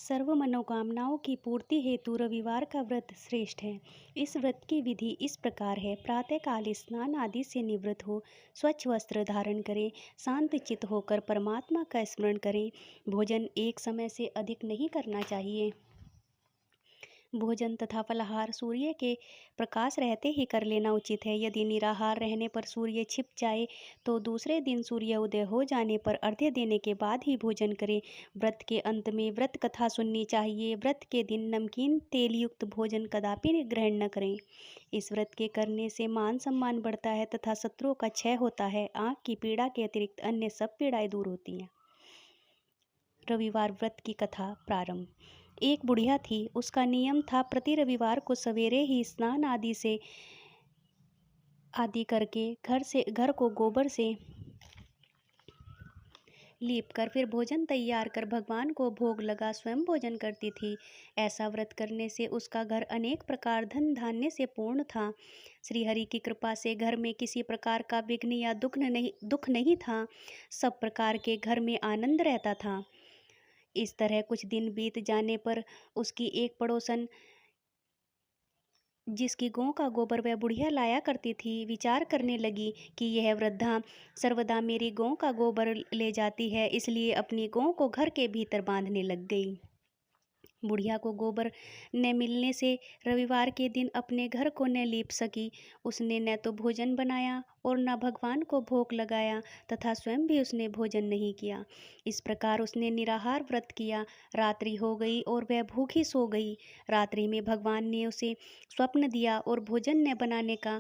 सर्व मनोकामनाओं की पूर्ति हेतु रविवार का व्रत श्रेष्ठ है। इस व्रत की विधि इस प्रकार है। प्रातःकाल स्नान आदि से निवृत्त हो स्वच्छ वस्त्र धारण करें, शांत चित्त होकर परमात्मा का स्मरण करें। भोजन एक समय से अधिक नहीं करना चाहिए। भोजन तथा फलाहार सूर्य के प्रकाश रहते ही कर लेना उचित है। यदि निराहार रहने पर सूर्य छिप जाए तो दूसरे दिन सूर्य उदय हो जाने पर अर्घ्य देने के बाद ही भोजन करें। व्रत के अंत में व्रत कथा सुननी चाहिए। व्रत के दिन नमकीन तेल युक्त भोजन कदापि ग्रहण न करें। इस व्रत के करने से मान सम्मान बढ़ता है तथा शत्रुओं का क्षय होता है। आँख की पीड़ा के अतिरिक्त अन्य सब पीड़ाएं दूर होती हैं। रविवार व्रत की कथा प्रारंभ। एक बुढ़िया थी। उसका नियम था प्रति रविवार को सवेरे ही स्नान आदि करके घर को गोबर से लीप कर फिर भोजन तैयार कर भगवान को भोग लगा स्वयं भोजन करती थी। ऐसा व्रत करने से उसका घर अनेक प्रकार धन धान्य से पूर्ण था। श्रीहरि की कृपा से घर में किसी प्रकार का विघ्न या दुख नहीं था। सब प्रकार के घर में आनंद रहता था। इस तरह कुछ दिन बीत जाने पर उसकी एक पड़ोसन, जिसकी गौ का गोबर वह बुढ़िया लाया करती थी, विचार करने लगी कि यह वृद्धा सर्वदा मेरी गौ का गोबर ले जाती है, इसलिए अपनी गौ को घर के भीतर बांधने लग गई। बुढ़िया को गोबर न मिलने से रविवार के दिन अपने घर को न लीप सकी। उसने न तो भोजन बनाया और न भगवान को भोग लगाया तथा स्वयं भी उसने भोजन नहीं किया। इस प्रकार उसने निराहार व्रत किया। रात्रि हो गई और वह भूखी सो गई। रात्रि में भगवान ने उसे स्वप्न दिया और भोजन न बनाने का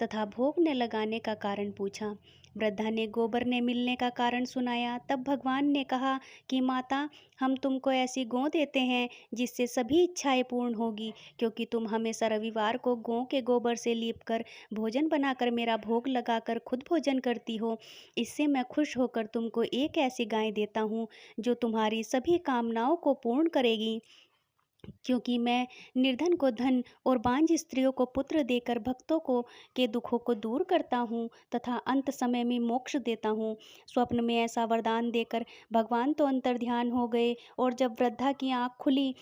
तथा भोग न लगाने का कारण पूछा। वृद्धा ने गोबर न मिलने का कारण सुनाया। तब भगवान ने कहा कि माता, हम तुमको ऐसी गौ देते हैं जिससे सभी इच्छाएं पूर्ण होगी, क्योंकि तुम हमेशा रविवार को गौ के गोबर से लीपकर भोजन बनाकर मेरा भोग लगाकर खुद भोजन करती हो। इससे मैं खुश होकर तुमको एक ऐसी गाय देता हूँ जो तुम्हारी सभी कामनाओं को पूर्ण करेगी, क्योंकि मैं निर्धन को धन और बांझ स्त्रियों को पुत्र देकर भक्तों को के दुखों को दूर करता हूँ तथा अंत समय में मोक्ष देता हूँ। स्वप्न में ऐसा वरदान देकर भगवान तो अंतर्ध्यान हो गए और जब वृद्धा की आँख खुली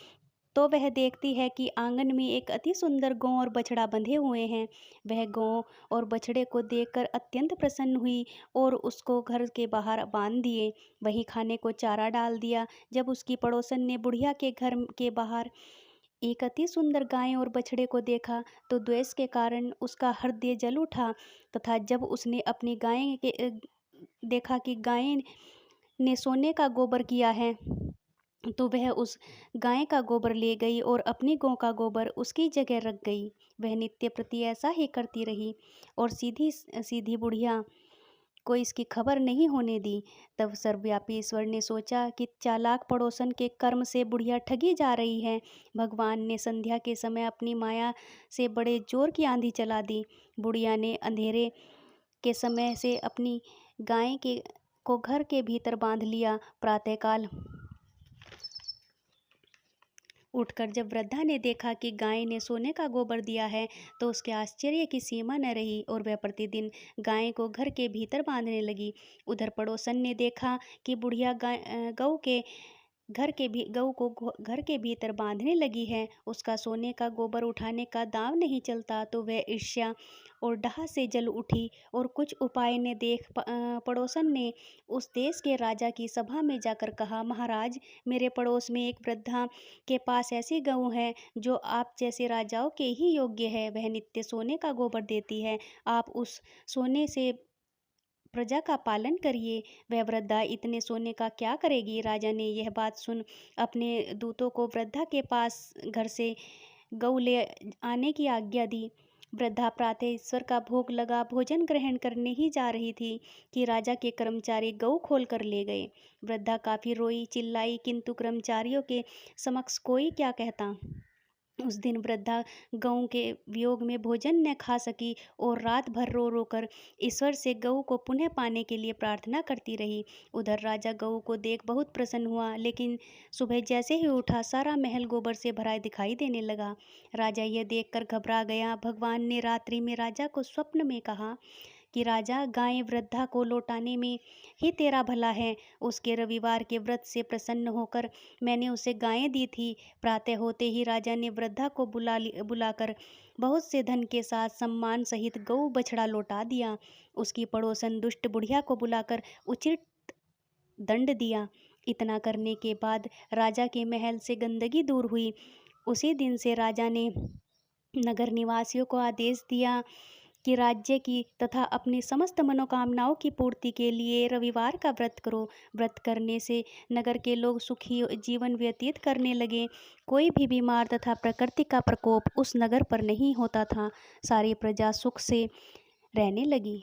तो वह देखती है कि आंगन में एक अति सुंदर गौ और बछड़ा बंधे हुए हैं। वह गौ और बछड़े को देखकर अत्यंत प्रसन्न हुई और उसको घर के बाहर बांध दिए। वहीं खाने को चारा डाल दिया। जब उसकी पड़ोसन ने बुढ़िया के घर के बाहर एक अति सुंदर गाय और बछड़े को देखा तो द्वेष के कारण उसका हृदय जल उठा तथा जब उसने अपनी गाय के देखा कि गाय ने सोने का गोबर किया है तो वह उस गाय का गोबर ले गई और अपनी गौ का गोबर उसकी जगह रख गई। वह नित्य प्रति ऐसा ही करती रही और सीधी सीधी बुढ़िया को इसकी खबर नहीं होने दी। तब सर्वव्यापी ईश्वर ने सोचा कि चालाक पड़ोसन के कर्म से बुढ़िया ठगी जा रही है। भगवान ने संध्या के समय अपनी माया से बड़े जोर की आंधी चला दी। बुढ़िया ने अंधेरे के समय से अपनी गाय को घर के भीतर बांध लिया। प्रातःकाल उठकर जब वृद्धा ने देखा कि गाय ने सोने का गोबर दिया है तो उसके आश्चर्य की सीमा न रही और वह प्रतिदिन गाय को घर के भीतर बांधने लगी। उधर पड़ोसन ने देखा कि बुढ़िया गऊ को घर के भीतर बांधने लगी है, उसका सोने का गोबर उठाने का दांव नहीं चलता, तो वह ईर्ष्या और डाह से जल उठी और कुछ उपाय ने देख पड़ोसन ने उस देश के राजा की सभा में जाकर कहा, महाराज, मेरे पड़ोस में एक वृद्धा के पास ऐसी गऊ है जो आप जैसे राजाओं के ही योग्य है। वह नित्य सोने का गोबर देती है। आप उस सोने से प्रजा का पालन करिए। वह वृद्धा इतने सोने का क्या करेगी। राजा ने यह बात सुन अपने दूतों को वृद्धा के पास घर से गऊ ले आने की आज्ञा दी। वृद्धा प्रातः ईश्वर का भोग लगा भोजन ग्रहण करने ही जा रही थी कि राजा के कर्मचारी गऊ खोल कर ले गए। वृद्धा काफी रोई चिल्लाई, किंतु कर्मचारियों के समक्ष कोई क्या कहता। उस दिन वृद्धा गऊ के वियोग में भोजन न खा सकी और रात भर रो रो कर ईश्वर से गऊ को पुनः पाने के लिए प्रार्थना करती रही। उधर राजा गऊ को देख बहुत प्रसन्न हुआ, लेकिन सुबह जैसे ही उठा सारा महल गोबर से भरा दिखाई देने लगा। राजा यह देखकर घबरा गया। भगवान ने रात्रि में राजा को स्वप्न में कहा कि राजा, गाय वृद्धा को लौटाने में ही तेरा भला है। उसके रविवार के व्रत से प्रसन्न होकर मैंने उसे गायें दी थी। प्रातः होते ही राजा ने वृद्धा को बुलाकर बहुत से धन के साथ सम्मान सहित गौ बछड़ा लौटा दिया। उसकी पड़ोसन दुष्ट बुढ़िया को बुलाकर उचित दंड दिया। इतना करने के बाद राजा के महल से गंदगी दूर हुई। उसी दिन से राजा ने नगर निवासियों को आदेश दिया कि राज्य की तथा अपनी समस्त मनोकामनाओं की पूर्ति के लिए रविवार का व्रत करो। व्रत करने से नगर के लोग सुखी जीवन व्यतीत करने लगे। कोई भी बीमार तथा प्रकृति का प्रकोप उस नगर पर नहीं होता था। सारी प्रजा सुख से रहने लगी।